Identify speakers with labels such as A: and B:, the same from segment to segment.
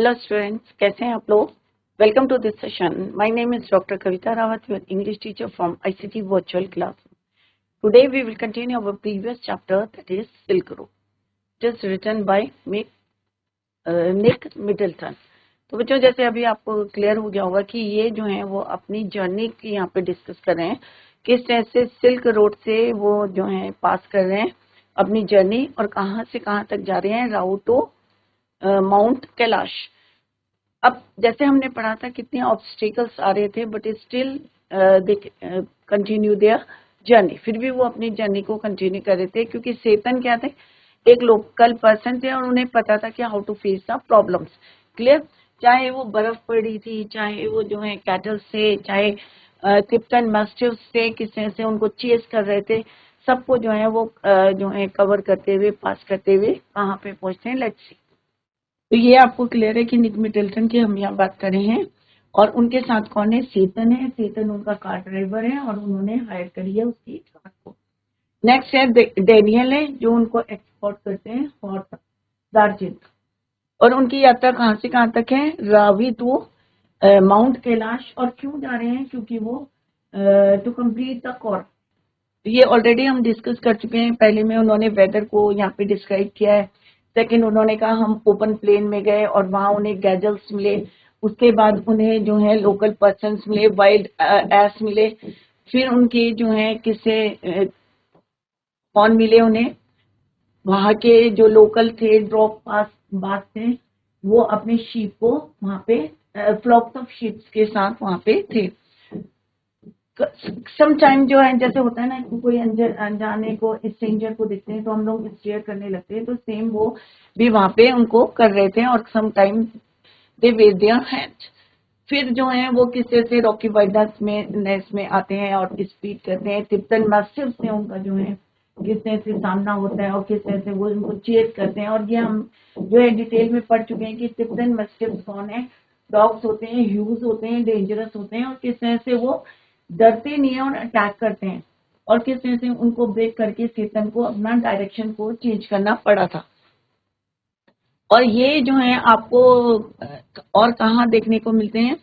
A: Hello students, कैसे हैं आप लोग। Welcome to this session. My name is doctor Kavita Rawat, your English teacher from ICT virtual class. Today we will continue our previous chapter, that is Silk Road. It is written by Nick Middleton. तो बच्चों, जैसे अभी आपको clear हो गया होगा कि ये जो है वो अपनी जर्नी की यहाँ पे डिस्कस कर रहे हैं, किस तरह से सिल्क रोड से वो जो है पास कर रहे हैं अपनी जर्नी और कहाँ से कहाँ तक जा रहे हैं, राउट टू माउंट कैलाश। अब जैसे हमने पढ़ा था कितने ऑब्स्टिकल्स आ रहे थे, but still they continue their journey. फिर भी वो अपनी जर्नी को कंटिन्यू कर रहे थे, क्योंकि चेतन क्या थे, एक लोकल पर्सन थे और उन्हें पता था कि how to face the problems. Clear. चाहे वो बर्फ पड़ी थी, चाहे वो जो है कैटल से, चाहे तिप्टन मस्टिफ से, किस तरह से उनको चेस कर रहे थे, सबको जो है वो जो है कवर करते हुए, पास करते हुए कहाँ पे पहुंचते हैं, लेट्स सी। तो ये आपको क्लियर है कि निक मिडल्टन की हम यहाँ बात कर रहे हैं, और उनके साथ कौन है, चेतन है। चेतन उनका कार ड्राइवर है और उन्होंने हायर करी है उसकी कार को। नेक्स्ट है डेनियल है, जो उनको एक्सपोर्ट करते हैं फॉर दार्जिलिंग। और उनकी यात्रा कहाँ से कहाँ तक है, रावी टू माउंट कैलाश। और क्यों जा रहे हैं, क्योंकि वो टू कंप्लीट द कोर्स। ये ऑलरेडी हम डिस्कस कर चुके हैं। पहले में उन्होंने वेदर को यहाँ पे डिस्क्राइब किया है। सेकंड, उन्होंने कहा हम ओपन प्लेन में गए और वहां उन्हें गैजल्स मिले। उसके बाद उन्हें जो है लोकल पर्सन्स मिले, वाइल्ड एस मिले। फिर उनकी जो है किससे कौन मिले उन्हें, वहां के जो लोकल थे, ड्रॉप पास बास थे, वो अपने शीप को वहां पे फ्लॉक्स ऑफ शीप्स के साथ वहां पे थे। सम टाइम जो है जैसे होता है ना कि कोई अनजाने को, स्ट्रेंजर को देखते हैं तो हम लोग स्टेयर करने लगते हैं, तो सेम वो भी वहां पे उनको कर रहे थे। और some time they wave their hand. फिर जो है वो किस तरह से रॉकी वाइल्डनेस में आते हैं और स्पीड करते हैं। तिब्बतन मैसिव से उनका जो है किस तरह से सामना होता है और किस तरह से वो उनको चेस करते हैं। और ये हम जो है डिटेल में पढ़ चुके हैं कि तिब्बतन मैसिव कौन है। डॉग्स होते हैं, ह्यूज होते हैं, डेंजरस होते हैं, और किस तरह से वो डरते नहीं है और अटैक करते हैं, और किस तरह से उनको ब्रेक करके चेतन को अपना डायरेक्शन को चेंज करना पड़ा था। और ये जो है आपको और कहाँ देखने को मिलते हैं,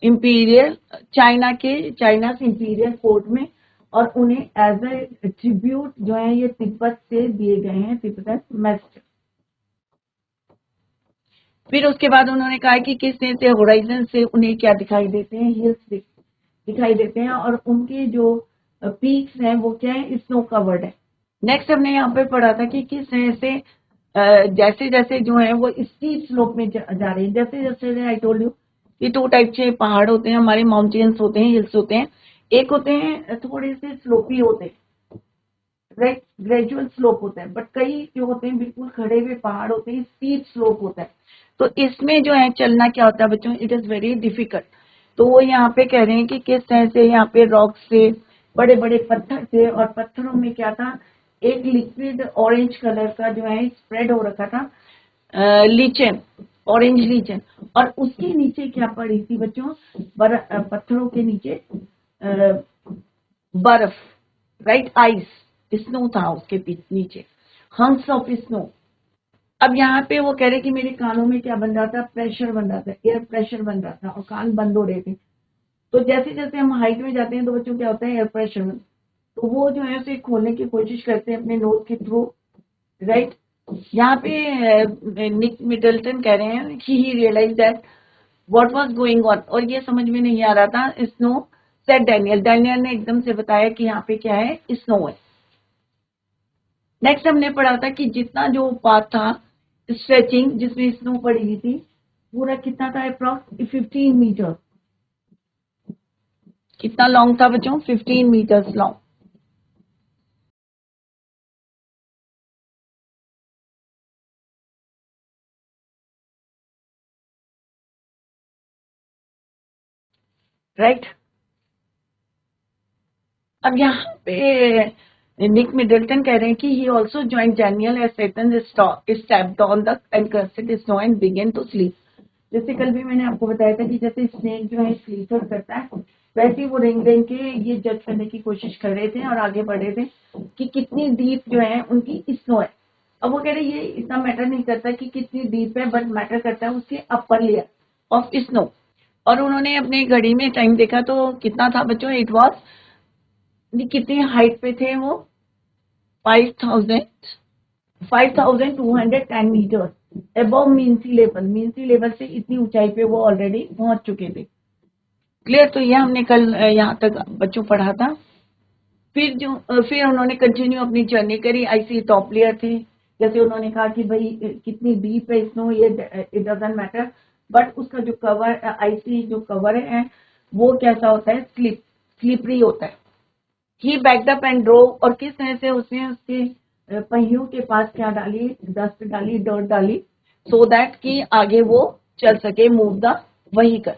A: इंपीरियल चाइना से इंपीरियल कोर्ट में। और उन्हें एज ए ट्रिब्यूट जो है ये तिब्बत से दिए गए हैं, तिब्बतन मैस्टर। फिर उसके बाद उन्होंने कहा कि किस तरह से होराइजन से उन्हें क्या दिखाई देते हैं, हिल्स दिखाई देते हैं, और उनके जो पीक्स हैं वो क्या है, स्नो कवर्ड है। नेक्स्ट हमने यहाँ पे पढ़ा था कि किस तरह से जैसे जैसे जो है वो स्टीप स्लोप में जा रहे हैं। जैसे जैसे आई टोल्ड यू कि टू टाइप के पहाड़ होते हैं हमारे, माउंटेन्स होते हैं, हिल्स होते हैं। एक होते हैं थोड़े से स्लोपी होते हैं, राइट, ग्रेजुअल स्लोप होता है, बट कई जो होते हैं बिल्कुल खड़े हुए पहाड़ होते हैं, स्टीप स्लोप होता है। तो इसमें जो है चलना क्या होता है बच्चों, इट इज वेरी डिफिकल्ट। तो वो यहाँ पे कह रहे हैं कि किस तरह से यहाँ पे रॉक से, बड़े बड़े पत्थर थे, और पत्थरों में क्या था, एक लिक्विड ऑरेंज कलर का जो है स्प्रेड हो रखा था, लीचन, ऑरेंज लीचन। और उसके नीचे क्या पड़ी थी बच्चों, पत्थरों के नीचे बर्फ, राइट, आइस, स्नो था उसके नीचे, हंक्स ऑफ स्नो। अब यहाँ पे वो कह रहे कि मेरे कानों में क्या बन रहा था, प्रेशर बन रहा था, एयर प्रेशर बन रहा था, और कान बंद हो रहे थे। तो जैसे जैसे हम हाइट में जाते हैं तो बच्चों क्या होता है, एयर प्रेशर। तो वो जो है उसे खोलने की कोशिश करते हैं अपने नोज के थ्रू, राइट। यहाँ पे निक मिडल्टन कह रहे हैं कि he realize that what was going on, और ये समझ में नहीं आ रहा था। स्नो सेड डैनियल ने एकदम से बताया कि यहाँ पे क्या है, स्नो है। नेक्स्ट हमने पढ़ा था कि जितना जो पाथ था स्ट्रेचिंग, जिसमें स्नो पड़ी हुई थी, पूरा कितना था, अप्रॉक्स 15 मीटर। कितना लॉन्ग था बच्चों, 15 मीटर्स लॉन्ग, राइट। अब यहाँ पे निक मिडल्टन कह रहे हैं कि he also join Daniel as Tseten stepped on the encrusted snow and began to slip. जैसे कल भी मैंने आपको बताया था कि जैसे स्नेक जो है स्लीपर करता है, वैसे ही वो रेंग रेंग के ये जज करने की कोशिश कर रहे थे और आगे बढ़ रहे थे कि कितनी डीप जो है उनकी स्नो है। अब वो कह रहे ये इतना मैटर नहीं करता कि कितनी डीप है, बट मैटर करता है उसके अपर लेयर ऑफ स्नो। और उन्होंने अपनी घड़ी में टाइम देखा तो कितना था बच्चों, इट वॉज, कितनी हाइट पे थे वो, 5210 मीटर अबव मीन सी लेवल। मीन सी लेवल से इतनी ऊंचाई पे वो ऑलरेडी पहुंच चुके थे। क्लियर? तो ये हमने कल यहाँ तक बच्चों पढ़ा था। फिर उन्होंने कंटिन्यू अपनी जर्नी करी। आईसी टॉप लेयर थी, जैसे उन्होंने कहा कि भाई कितनी डीप है स्नो, ये इट डजंट मैटर, बट उसका जो कवर, आईसी जो कवर है वो कैसा होता है, स्लिपरी होता है। ही बैक्ड अप एंड ड्रोव, और किस तरह से उसने उसके पहियों के पास क्या डाली, डस्ट डाली, डर्ट डाली, सो दैट कि आगे वो चल सके, move the vehicle.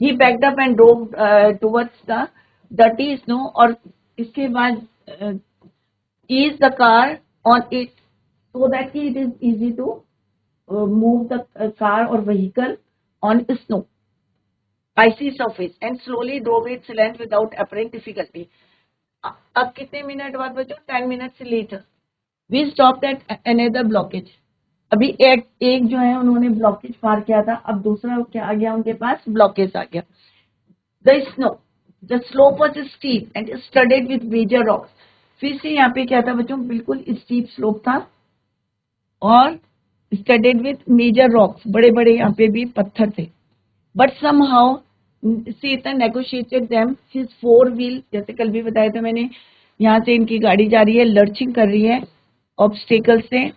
A: He backed up and drove towards the dirty snow, और इसके बाद ease the car on it so that it is easy to move the car or vehicle on snow icy surface and slowly drove its length without apparent difficulty. अब कितने minute बाद बच्चों, 10 minutes later we stopped at another blockage. अभी एक जो है उन्होंने blockage पार किया था, अब दूसरा क्या आ गया उनके पास, ब्लॉकेज आ गया। The snow, the slope was steep and studded with major rocks. फिर से यहाँ पे क्या था बच्चों, बिल्कुल स्टीप स्लोप था और स्टडेड विद मेजर रॉक्स, बड़े बड़े यहाँ पे भी पत्थर थे। But somehow Tseten negotiated them his 4 wheel, जैसे कल भी बताया था मैंने, यहाँ से इनकी गाड़ी जा रही है, लर्चिंग कर रही है ऑब्स्टेकल से।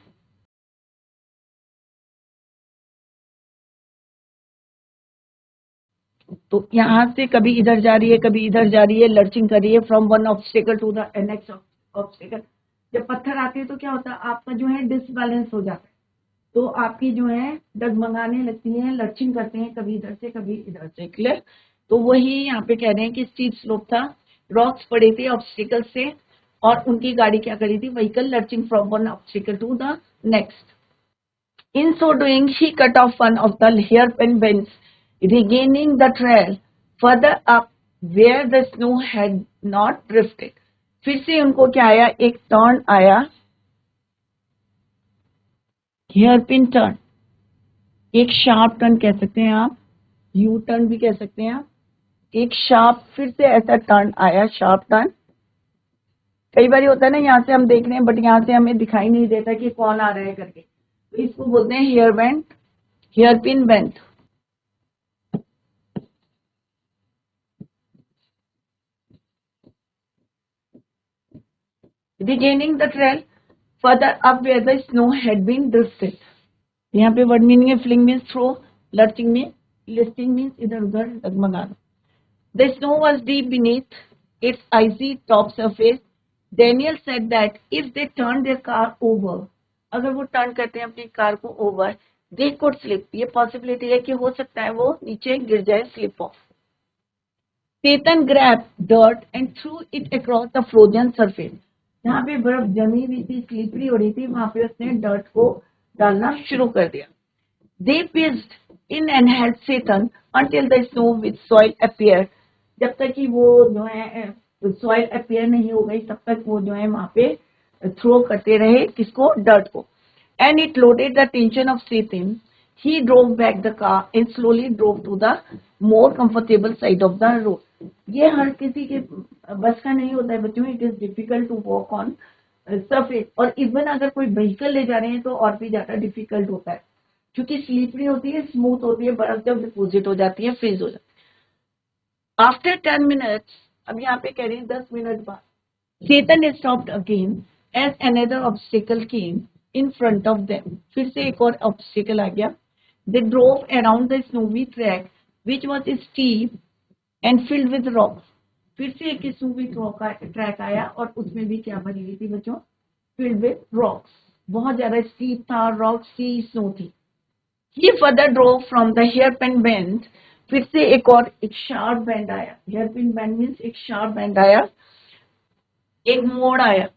A: तो यहाँ से कभी इधर जा रही है, कभी इधर जा रही है, लर्चिंग कर रही है from one obstacle to the next obstacle. जब पत्थर आते हैं तो क्या होता है, आपका जो है डिसबैलेंस हो जाता है, तो आपकी जो है डगमगाने लगती है, लर्चिंग करते हैं कभी इधर से कभी इधर से। क्लियर? तो वही यहाँ पे कह रहे हैं कि स्टीप स्लोप था, रॉक्स पड़े थे ऑब्स्टिकल से, और उनकी गाड़ी क्या करी थी, vehicle lurching from one obstacle to the next. In so doing he cut off one of the hairpin bends, regaining the trail further up where the snow had not drifted. फिर से उनको क्या आया, एक टर्न आया, hairpin turn, एक sharp turn कह सकते हैं आप, यू टर्न भी कह सकते हैं आप। एक शार्प, फिर से ऐसा टर्न आया, शार्प टर्न। कई बार होता है ना, यहाँ से हम देख रहे हैं बट यहाँ से हमें दिखाई नहीं देता कि कौन आ रहा है करके, तो इसको बोलते हैं hair bend, hairpin bend. Regaining the trail further up where the snow had been drifted. यहाँ पे वर्ड मीनिंग है, फ्लिंग मीन्स थ्रो, लर्चिंग में, लिस्टिंग मीन्स इधर उधर डगमगाना। The snow was deep beneath its icy top surface. Daniel said that if they turned their car over, अगर वो turn करते हैं अपनी कार को ओवर, they could slip. ये पॉसिबिलिटी है कि हो सकता है वो नीचे गिर जाए, slip of. Chetan grabbed dirt and threw it across the frozen surface. जहाँ पे बर्फ जमी हुई थी, स्लिपरी हो रही थी, वहां पे उसने डर्ट को डालना शुरू कर दिया। They pitched in and held Satan until the snow with soil appeared. जब तक कि वो जो है सॉइल अपियर नहीं हो गई, तब तक वो जो है वहां पे थ्रो करते रहे, किसको, डर्ट को। And it loaded the tension of Satan. He drove back the car and slowly drove to the more comfortable side of the road. ये हर किसी के बस का नहीं होता है बच्चों, it is difficult to walk on surface. और इवन अगर कोई व्हीकल ले जा रहे हैं तो और भी ज्यादा डिफिकल्ट होता है, क्योंकि स्लीपरी होती है, स्मूथ होती है, बर्फ जब डिपोजिट हो जाती है, फ्रीज हो जाती है। आफ्टर 10 मिनट्स, अब यहाँ पे कह रहे हैं 10 मिनट बाद, Satan stopped again as another obstacle came in front of them. फिर से एक और ऑब्स्टिकल आ गया। They drove around the snowy track which was steep and filled with rocks. फिर से एक स्नोवी ट्रैक आया और उसमें भी क्या भरी हुई थी बच्चों, filled with rocks. बहुत ज्यादा स्टीप था, रॉक्स थी, स्नो थी। He further drove from the hairpin bend. फिर से एक शार्प बेंड आया, हेयरपिन बेंड मीन्स एक शार्प बेंड आया, एक मोड़ आया।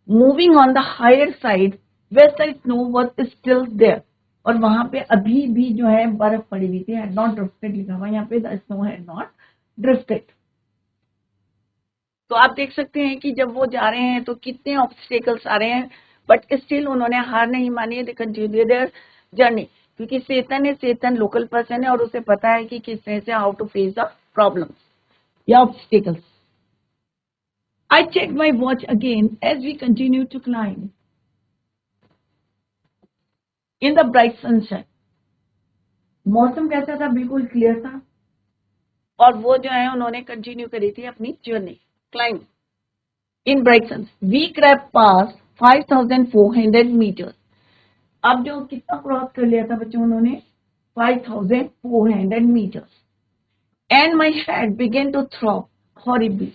A: Moving on the higher side where the snow was still there, और वहां पे अभी भी जो है बर्फ पड़ी हुई थी, हैड नॉट ड्रिफ्टेड लिखा हुआ यहाँ पे, the snow had not drifted. तो आप देख सकते हैं कि जब वो जा रहे हैं तो कितने ऑब्स्टेकल्स आ रहे हैं, बट स्टिल उन्होंने हार नहीं मानी, दे कंटिन्यू देयर जर्नी, क्योंकि चेतन लोकल पर्सन है और उसे पता है कि किस तरह से how to face the problems या obstacles. I checked my watch again as we continued to climb in the bright sunshine. मौसम कैसा था? बिल्कुल क्लियर था. और वो जो है उन्होंने कंटिन्यू करी थी अपनी journey, climb in bright sun. We crept past 5400 metres. अब जो कितना क्रॉस कर लिया था बच्चों उन्होंने? 5400 metres. And my head began to throb horribly.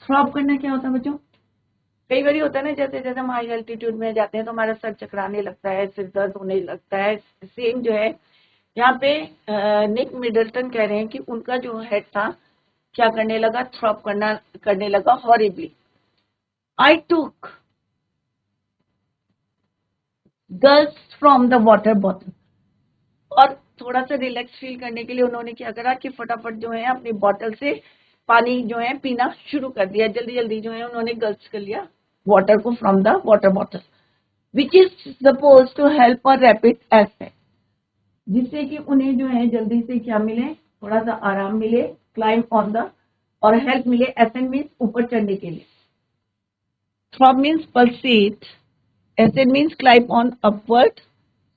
A: Throb करना क्या होता है बच्चों? कई बार होता है ना, जैसे जैसे हम हाई एल्टीट्यूड में जाते हैं तो हमारा सर चकराने लगता है, सिर दर्द होने लगता है. सेम जो है यहाँ पे निक मिडल्टन कह रहे हैं कि उनका जो हेड था क्या करने लगा? थ्रॉप करने लगा horribly. I took gulps from the water bottle. और थोड़ा सा रिलैक्स फील करने के लिए उन्होंने क्या करा कि फटाफट जो है अपनी बॉटल से पानी जो है पीना शुरू कर दिया. जल्दी जल्दी जो है उन्होंने गल्प्स कर लिया वाटर को from the water bottle, which is suppose to help our rapid aspect, जिससे कि उन्हें जो है जल्दी से क्या मिले? थोड़ा सा आराम मिले, क्लाइंब ऑन द, और हेल्प मिले. एसेंड मीन्स ऊपर चढ़ने के लिए, throb means pulsate, ascend means climb on upward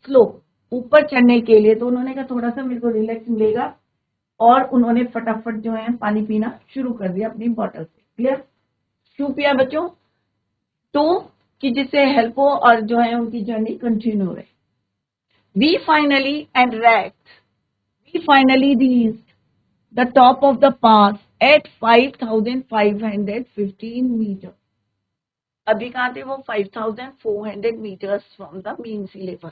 A: slope, ऊपर चढ़ने के लिए. तो उन्होंने कहा थोड़ा सा मेरे को रिलैक्स मिलेगा और उन्होंने फटाफट जो है पानी पीना शुरू कर दिया अपनी बॉटल से. क्लियर? क्यों पिया बच्चों? तो कि जिससे हेल्प हो और जो है उनकी जर्नी कंटिन्यू रहे. We finally reached the top of the pass at 5515 meters. अभी कहाँ थे वो? 5400 meters from the mean sea level.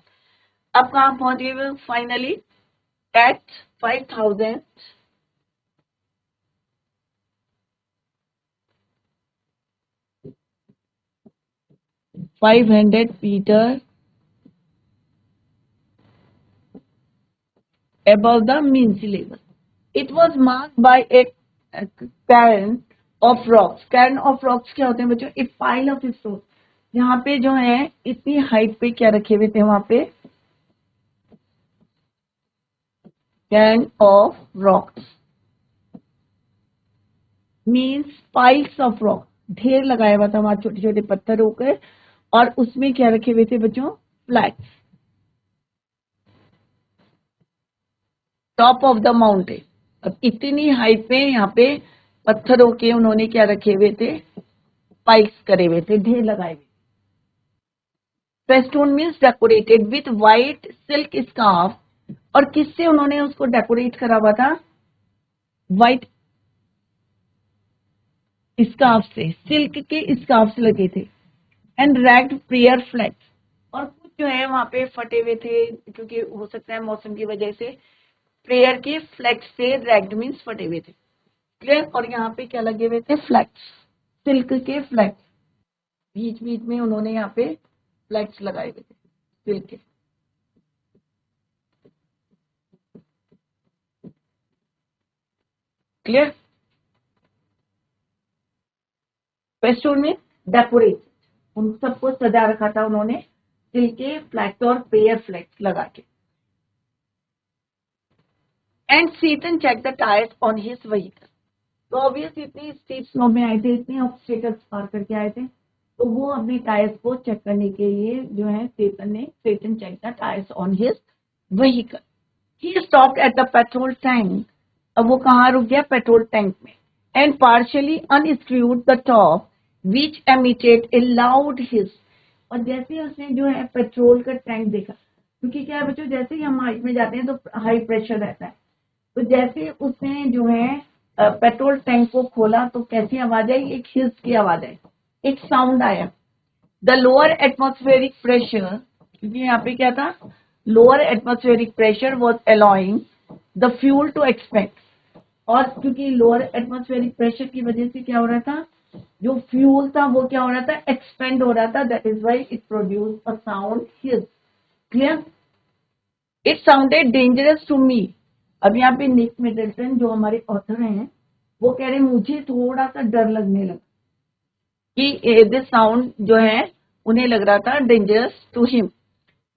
A: अब कहाँ पहुंच गए वो? Finally at 5500 meter above the mean sea level. It was marked by a cairn of rocks. Cairn of rocks क्या होते हैं बच्चों? A pile of stones. यहाँ पे जो है इतनी हाइट पे क्या रखे हुए थे वहां पे? Cairn of rocks means piles of rock. ढेर लगाया हुआ था वहां छोटे छोटे पत्थर होकर, और उसमें क्या रखे हुए थे बच्चों? Flags. Top of the mountain. अब इतनी हाइट पे यहाँ पे पत्थरों के उन्होंने क्या रखे हुए थे? पाइल्स करे हुए थे, ढेर लगाए हुए. Festoon means decorated with white silk scarf. और किससे उन्होंने उसको डेकोरेट करा हुआ था? व्हाइट स्कार्फ से, सिल्क के स्कार्फ लगे थे. And ragged prayer flags. और कुछ जो है वहां पे फटे हुए थे, क्योंकि हो सकता है मौसम की वजह से प्रेयर के फ्लैग्स से. रैग्ड मीन्स फटे हुए थे. क्लियर? और यहाँ पे क्या लगे हुए थे? फ्लैग्स, सिल्क के फ्लैग्स. बीच बीच में उन्होंने यहाँ पे फ्लैग्स लगाए हुए थे सिल्क के. क्लियर? फेस्टून में डेकोरेट, उन सबको सजा रखा था उन्होंने सिल्क के फ्लैग्स और प्रेयर फ्लैग्स लगा के. And Tseten check the tyres on his vehicle. तो ऑब्वियस इतनी स्टीप स्नो में आए थे, इतने ऑब्स्टेकल्स पार करके आए थे, तो वो अपने टायर्स को चेक करने के लिए जो है Tseten check the tyres on his vehicle. He stopped at the petrol tank. अब वो कहाँ रुक गया? पेट्रोल टैंक में. And partially unscrewed the top which emitted a loud hiss. और जैसे उसने जो है पेट्रोल का टैंक देखा, क्योंकि क्या है बच्चों, जैसे ही हम हाइट में जाते हैं तो हाई प्रेशर रहता है, तो जैसे उसने जो है पेट्रोल टैंक को खोला तो कैसी आवाज आई? एक हिस की आवाज आई, एक साउंड आया. द लोअर एटमॉस्फेरिक प्रेशर, क्योंकि यहाँ पे क्या था? Lower atmospheric pressure was allowing the fuel to expand. और क्योंकि लोअर एटमॉस्फेरिक प्रेशर की वजह से क्या हो रहा था? जो फ्यूल था वो क्या हो रहा था? एक्सपेंड हो रहा था. That is why it produce a sound hiss. Clear? It sounded dangerous to me. अब यहाँ पे निक मिडल्टन जो हमारे ऑथर हैं वो कह रहे हैं मुझे थोड़ा सा डर लगने लगा कि दिस साउंड जो है उन्हें लग रहा था dangerous to him.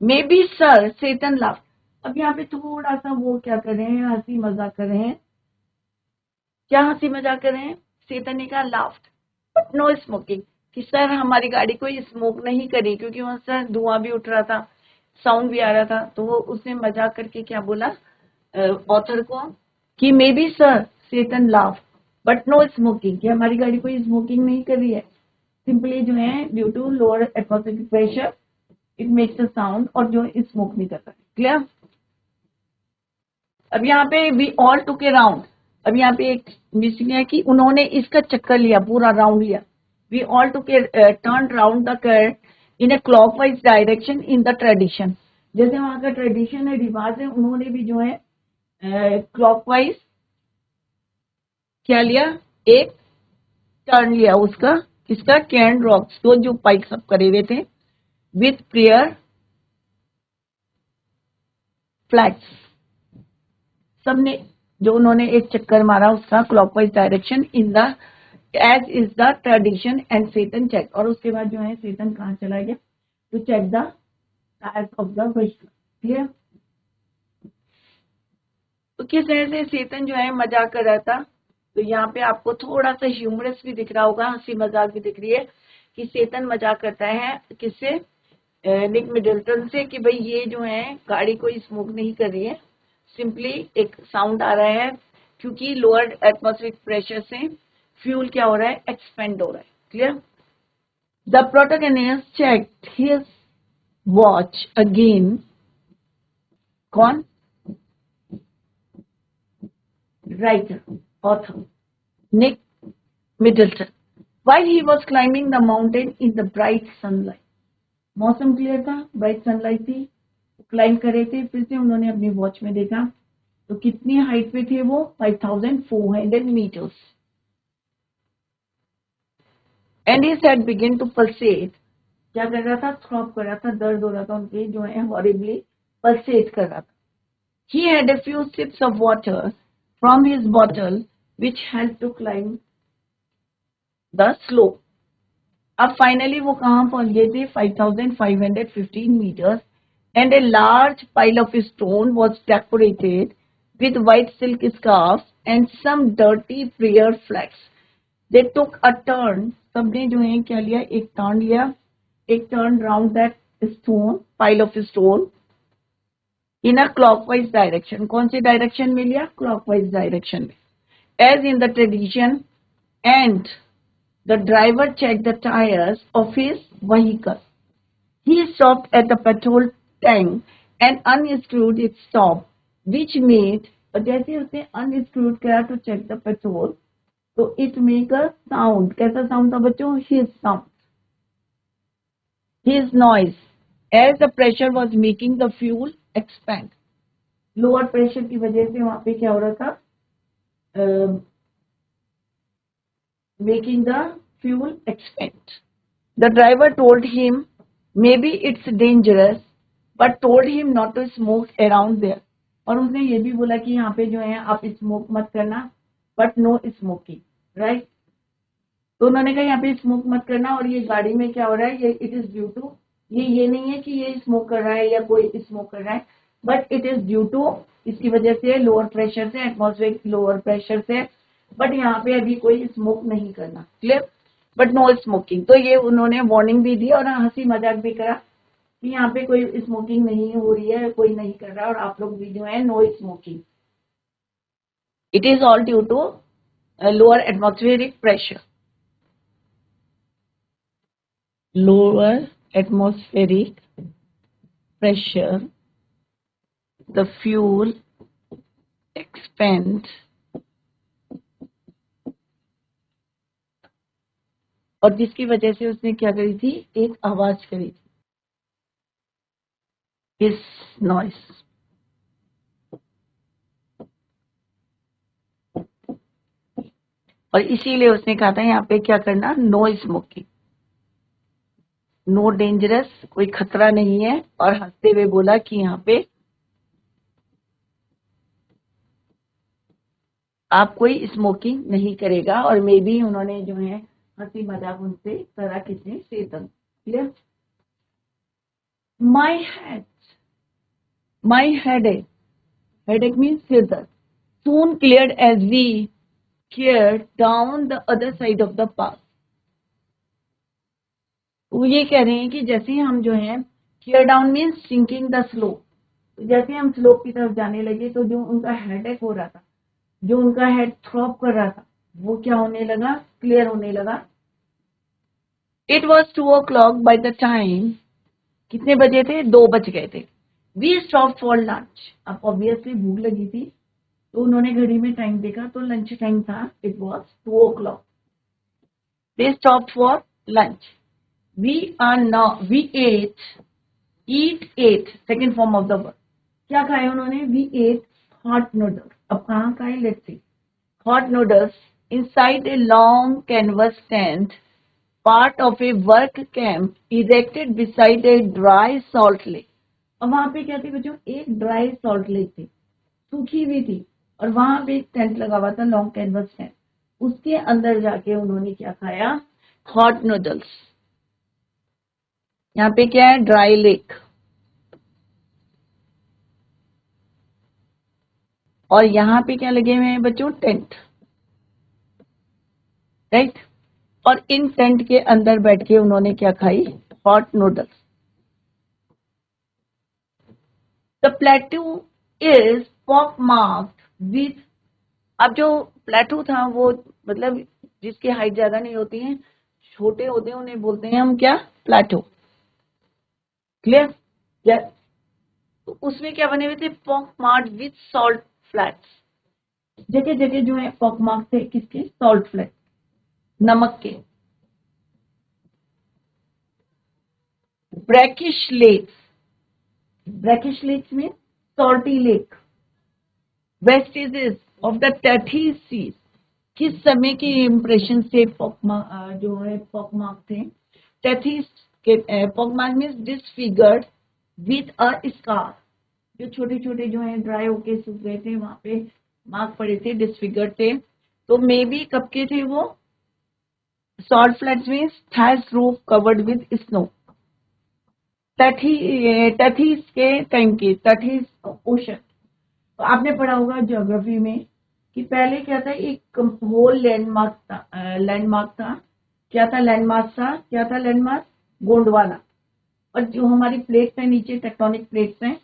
A: May be sir Tseten laugh. अब यहाँ पे थोड़ा सा वो क्या कर रहे हैं, हंसी मजाक कर रहे हैं। क्या हंसी मजाक कर रहे हैं? सेतन ने कहा लाफ्ट बट नो स्मोकिंग, कि सर हमारी गाड़ी कोई स्मोक नहीं करी, क्योंकि वहां से धुआं भी उठ रहा था, साउंड भी आ रहा था। तो वो उसने मजाक करके क्या बोला ऑथर को कि may be sir Tseten laugh but no smoking, कि हमारी गाड़ी कोई स्मोकिंग नहीं कर रही है, सिंपली जो है due to lower atmospheric pressure it makes a sound, और जो स्मोक नहीं करता। क्लियर? अब यहाँ पे we all took a round. अब यहाँ पे एक मिसिंग है कि उन्होंने इसका चक्कर लिया, पूरा राउंड लिया। We all took a turn round the curve in a clockwise direction in the tradition. जैसे वहां का ट्रेडिशन है, रिवाज है, उन्होंने भी जो है क्लॉकवाइज क्या लिया, एक टर्न लिया उसका, किसका, कैन रॉक्स, तो जो पाइक सब करे हुए थे, विथ प्रेयर फ्लैग्स, सबने जो उन्होंने एक चक्कर मारा उसका clockwise direction in the as is the tradition and Tseten check. और उसके बाद जो है सेतन कहाँ चला गया, to check the tyres of the vehicle. Clear? तो किस तरह से सेतन जो है मजाक कर रहा था। तो यहाँ पे आपको थोड़ा सा ह्यूमरस भी दिख रहा होगा, हंसी मजाक भी दिख रही है कि सेतन मजाक करता है किससे, निक मिडल्टन से, कि भाई ये जो है गाड़ी कोई स्मोक नहीं कर रही है, सिंपली एक साउंड आ रहा है, क्योंकि लोअर एटमॉस्फेरिक प्रेशर से फ्यूल क्या हो रहा है, एक्सपेंड हो रहा है। Clear? The protagonist checked his watch again. कौन? Writer, author Nick Middleton, while he was climbing the mountain in the bright sunlight। मौसम क्लियर था, ब्राइट सनलाइट थी, क्लाइंब कर रहे थे। फिर से उन्होंने अपनी वॉच में देखा तो कितनी हाइट पे थे वो, 5400 metres. And his head began to pulsate, क्या कर रहा था, थ्रॉप कर रहा था, दर्द हो रहा था उनके जो है, हॉरिबली पल्सेट कर रहा था। He had a few sips of water from his bottle which help to climb the slope. अब फाइनली वो कहाँ पहुंच गए थे, 5515 metres, and a large pile of stone was decorated with white silk scarf and some dirty prayer flags. They took a turn, सबने जो है क्या लिया, एक टर्न लिया, एक turn round that stone, pile of stone, in a clockwise direction. कौन सी डायरेक्शन में लिया, क्लॉकवाइज डायरेक्शन में, as in the tradition, and the driver checked the tires of his vehicle. He stopped at the petrol tank and unscrewed its top, which made, और जैसे उसने unscrewed किया to check the petrol, तो it make a sound। कैसा sound था बच्चों, his sound, his noise, as the pressure was making the fuel expand। Lower pressure की वजह से वहां पे क्या हो रहा था, making the fuel expand। The driver told him maybe it's dangerous, but told him not to smoke around there। और उसने ये भी बोला कि यहाँ पे जो है आप स्मोक मत करना, बट नो स्मोकिंग, राइट। तो उन्होंने कहा यहाँ पे स्मोक मत करना, और ये गाड़ी में क्या हो रहा है, ये इट इज ड्यू टू, ये नहीं है कि ये स्मोक कर रहा है या कोई स्मोक कर रहा है, but it is due to, इसकी वजह से लोअर प्रेशर से, एटमॉस्फेरिक लोअर प्रेशर से, बट यहाँ पे अभी कोई स्मोक नहीं करना। क्लियर? But no smoking. तो ये उन्होंने वार्निंग भी दी और हंसी मजाक भी करा कि यहाँ पे कोई स्मोकिंग नहीं हो रही है, कोई नहीं कर रहा है, और आप लोग भी जो है no smoking. It is all due to lower atmospheric pressure. lower atmospheric pressure, the fuel expands, और जिसकी वजह से उसने क्या करी थी, एक आवाज करी थी, इस नॉइस। और इसीलिए उसने कहा था यहाँ पे क्या करना, नो स्मोकिंग, नो डेंजरस, कोई खतरा नहीं है, और हंसते हुए बोला कि यहाँ पे आप कोई स्मोकिंग नहीं करेगा। और मे बी उन्होंने जो है हंसी मजाक उनसे करा, किसने, Tseten. Clear? My head, my headache, headache means सिर दर्द, soon cleared as we cleared down the other side of the path. वो ये कह रहे हैं कि जैसे ही हम जो है clear down means sinking the slope, तो जैसे हम स्लोप की तरफ जाने लगे तो जो उनका हेडेक हो रहा था, जो उनका हेड थ्रॉप कर रहा था, वो क्या होने लगा, क्लियर होने लगा. It was 2 o'clock by the time, कितने बजे थे, 2 बज गए थे. वी स्टॉप फॉर लंच, अब ऑब्वियसली भूख लगी थी तो उन्होंने घड़ी में टाइम देखा तो लंच टाइम था. It was 2 o'clock. They stop for lunch. we ate, eat, second form of the verb. क्या खाया उन्होंने, we ate hot noodles. अब कहाँ खाए, let's see. Hot noodles inside a long canvas tent, part of a work camp erected beside a dry salt lake. अब वहां पे क्या थी बच्चों, एक ड्राई सॉल्ट लेक थी, सूखी हुई थी, और वहां पे एक टेंट लगा हुआ था, लॉन्ग कैनवस टेंट. उसके अंदर जाके उन्होंने क्या खाया, हॉट नूडल्स. यहाँ पे क्या है, ड्राई लेक, और यहाँ पे क्या लगे हुए हैं बच्चों, टेंट, राइट. और इन टेंट के अंदर बैठ के उन्होंने क्या खाई, hot noodles. The प्लेटू is pock marked with, अब जो प्लेटू था वो मतलब जिसकी हाइट ज्यादा नहीं होती है, छोटे होते हैं, उन्हें बोलते हैं हम क्या, प्लेटू. क्लियर, तो उसमें क्या बने हुए थे, pock marked with salt flats. जगह जगह जो है पॉक मार्क थे, किसके, सॉल्ट फ्लैट, नमक के. ब्रैकिश लेक्स, ब्रैकिश लेक्स में salty lake. Vestiges of the Tethys seas, किस समय के इंप्रेशन से पॉकमार्क जो है पॉकमार्क थे. टेथीज के pockmark means disfigured with a scar, जो छोटे छोटे जो है ड्राई होके सूख गए थे, वहां पे मार्क पड़े थे, डिसफिगर्ड थे. तो मे बी कब के थे वो, salt flats means thatch roof covered with snow. Tethys के टाइम की, टथीज ओशन. तो आपने पढ़ा होगा ज्योग्राफी में कि पहले क्या था, एक होल लैंडमार्क था, लैंडमार्क था. क्या था लैंडमार्क था, क्या था लैंडमार्क, गोंडवाना. और जो हमारी प्लेट्स हैं नीचे, टेक्टोनिक प्लेट्स हैं,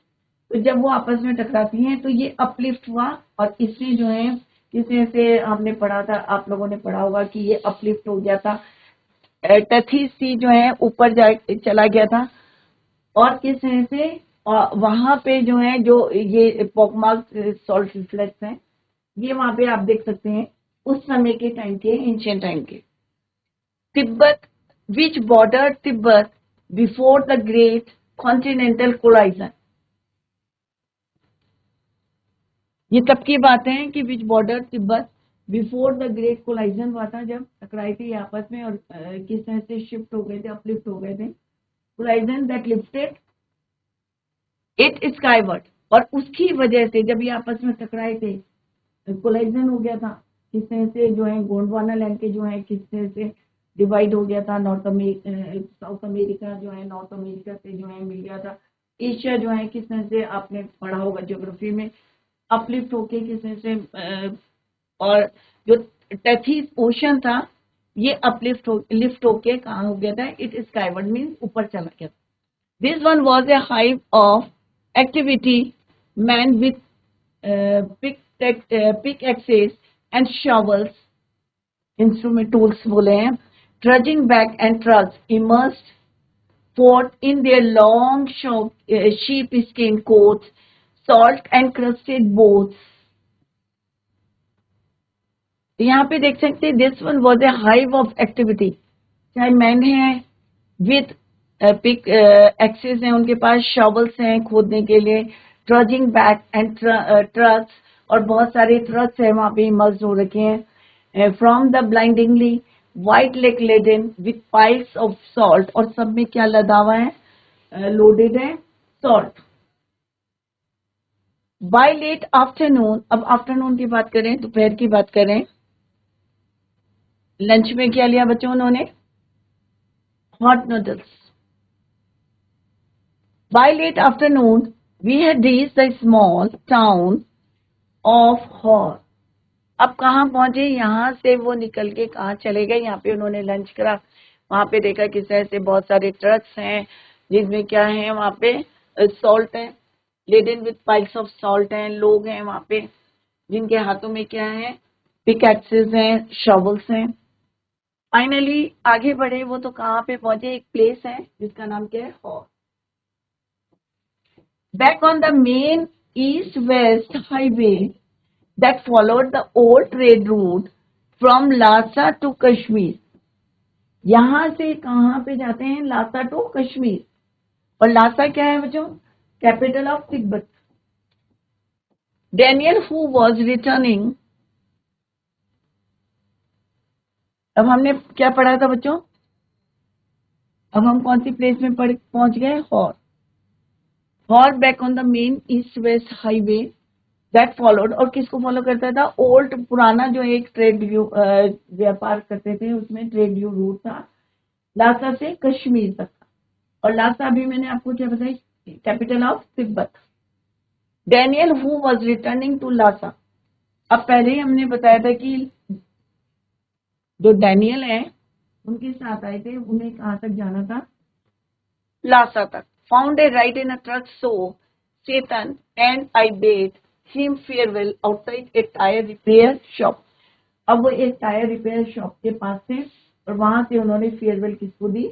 A: तो जब वो आपस में टकराती हैं तो ये अपलिफ्ट हुआ, और इसमें जो है किसी से हमने पढ़ा था, आप लोगों ने पढ़ा होगा कि ये अपलिफ्ट हो गया था, टथी सी जो है ऊपर जा चला गया था. और किस तरह से वहां पे जो है, जो ये पॉकमार्क सॉल्ट रिफ्लेक्स हैं, ये वहां पे आप देख सकते हैं उस समय के टाइम के, एंशियंट टाइम के. Tibet, which border Tibet before the great continental collision. ये तब की बात है कि which border Tibet before the great collision हुआ था, जब टकराई थी आपस में, और किस तरह से शिफ्ट हो गए थे, अपलिफ्ट हो गए थे. Collision that lifted it Skyward, और उसकी वजह से जब ये आपस में टकराए थे, कोलाइजन हो गया था. किस तरह से जो है गोंडवाना लैंड के जो है किस तरह से डिवाइड हो गया था, साउथ अमेरिका जो है नॉर्थ अमेरिका से जो है मिल गया था. एशिया जो है किस तरह से आपने पढ़ा होगा ज्योग्राफी में, अपलिफ्ट होके किस तरह से, और जो टैथिस ओशन था ये लिफ्ट होके कहाँ हो गया था, इट स्काईवर्ड मीन्स ऊपर चला गया. This one was a hive of activity, man with pickaxes and shovels, instrument tools बोले हैं, trudging back and trucks immersed forth in their long sheepskin coats, salt and crusted boats. यहाँ पे देख सकते हैं, this one was a hive of activity, चाहे man है with pick access हैं, उनके पास शॉवल्स हैं खोदने के लिए, ट्रजिंग बैक एंड ट्रक्स, और बहुत सारे ट्रक्स हैं वहां पे इमर्ज हो रखे हैं. From the blindingly white lake laden with piles of salt, और सब में क्या लदा हुआ है, लोडेड है सॉल्ट. बाय लेट आफ्टरनून, अब आफ्टरनून की बात करें, दोपहर की बात करें, लंच में क्या लिया बच्चों उन्होंने, hot noodles. By late afternoon, we had reached the small town of Hor. अब कहाँ पहुंचे? यहाँ से वो निकल के कहाँ चले गए? यहाँ पे उन्होंने लंच करा, वहां पे देखा किस तरह से बहुत सारे ट्रक्स हैं जिसमें क्या है, वहां पे सॉल्ट है, laden with piles of salt हैं, लोग हैं वहां पे जिनके हाथों में क्या है, पिकैक्सेस हैं, शॉवल्स हैं। फाइनली आगे बढ़े वो तो कहाँ पे पहुंचे? एक प्लेस है जिसका नाम क्या है, Hor. Back on the main east west highway that followed the old trade route from Lhasa to Kashmir. यहां से कहां पे जाते हैं? लासा टू कश्मीर। और लासा क्या है बच्चों? Capital of Tibet. Daniel who was returning, अब हमने क्या पढ़ा था बच्चों? अब हम कौन सी प्लेस में पहुंच गए? Hor. Hor back on the main east west highway that followed, और किसको फॉलो करता था? ओल्ड, पुराना जो एक ट्रेड व्यापार करते थे उसमें ट्रेड रूट था, लासा से कश्मीर तक था। और लासा अभी मैंने आपको क्या बताई? Capital of Tibet. Daniel who was returning to Lhasa, अब पहले ही हमने बताया था कि जो डैनियल है उनके साथ आए थे, उन्हें कहां तक जाना था? लासा तक। Found a ride in a truck, so Chetan and I bed him farewell outside A tyre repair shop. अब वो एक टायर रिपेयर शॉप के पास थे और वहां से उन्होंने फेयरवेल किसको दी?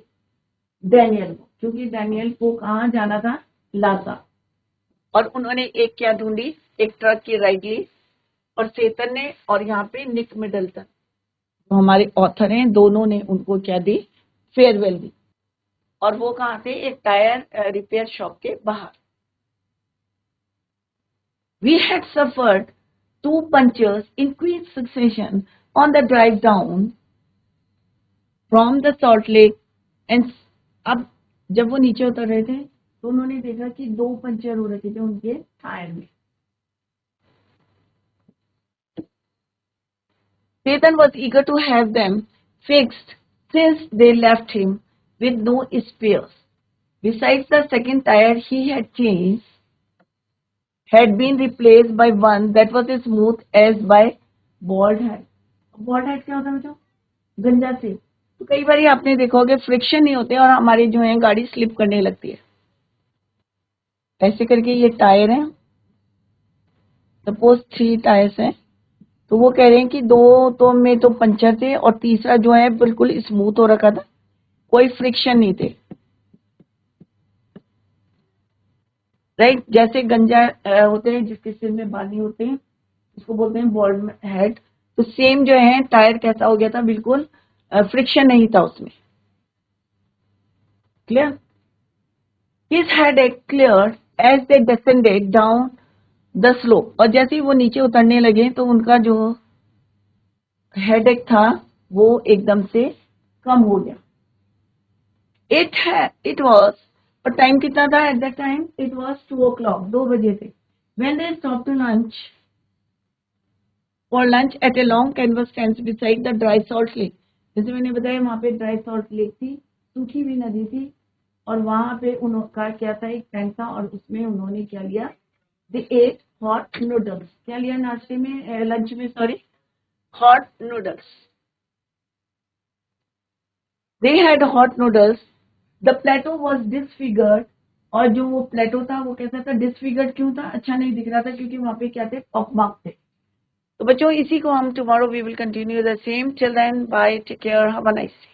A: डैनियल को, क्योंकि डैनियल को कहाँ जाना था? लासा। और उन्होंने एक क्या ढूंढी? एक ट्रक की राइड ली। और चेतन ने और यहाँ पे निक मिडल्टन जो हमारे ऑथर हैं, दोनों ने उनको क्या दी? फेयरवेल दी। और वो कहाँ थे? एक टायर रिपेयर शॉप के बाहर। We had suffered 2 punctures in quick succession on the drive down from the Salt Lake and अब जब वो नीचे उतर रहे थे तो उन्होंने देखा कि 2 पंचर हो रखे थे उनके टायर में। Chetan was eager to have them fixed since they left him with no spares. Besides, the second tire he had changed had been replaced by one that was as smooth as by bald head. Bald head क्या होता है बच्चों? गंजा से। तो कई बार आपने देखा होगा फ्रिक्शन नहीं होते और हमारी जो है गाड़ी स्लिप करने लगती है। ऐसे करके ये टायर है, सपोज 3 टायर्स हैं, तो वो कह रहे हैं कि 2 तो में तो पंचर थे और तीसरा जो है बिल्कुल स्मूथ हो रखा था, कोई फ्रिक्शन नहीं थे। राइट, जैसे गंजा होते हैं जिसके सिर में बाल नहीं होते हैं उसको बोलते हैं बॉल्ड हेड। तो सेम जो है टायर कैसा हो गया था? बिल्कुल फ्रिक्शन नहीं था उसमें। Clear? His headache cleared as they descended down the slope. और जैसे ही वो नीचे उतरने लगे तो उनका जो हेडेक था वो एकदम से कम हो गया। It was, और टाइम कितना था at that time? It was 2 o'clock, 2 बजे थे। When they stopped to lunch, for lunch at a long canvas fence beside the dry salt lake. जैसे मैंने बताया वहां पे ड्राई सॉल्ट लेक थी, सूखी हुई नदी थी, और वहां पे उनका क्या था? एक टेंट था और उसमें उन्होंने क्या लिया? They ate hot noodles. क्या लिया नाश्ते में, लंच में, sorry, hot noodles. They had hot noodles. The plateau was disfigured. और जो वो प्लेटो था वो कैसा था? डिसफिगर्ड क्यों था? अच्छा नहीं दिख रहा था क्योंकि वहां पे क्या थे? पॉकमार्क थे। तो बच्चों इसी को हम tomorrow we will continue the same. Till then bye, take care, have a nice day.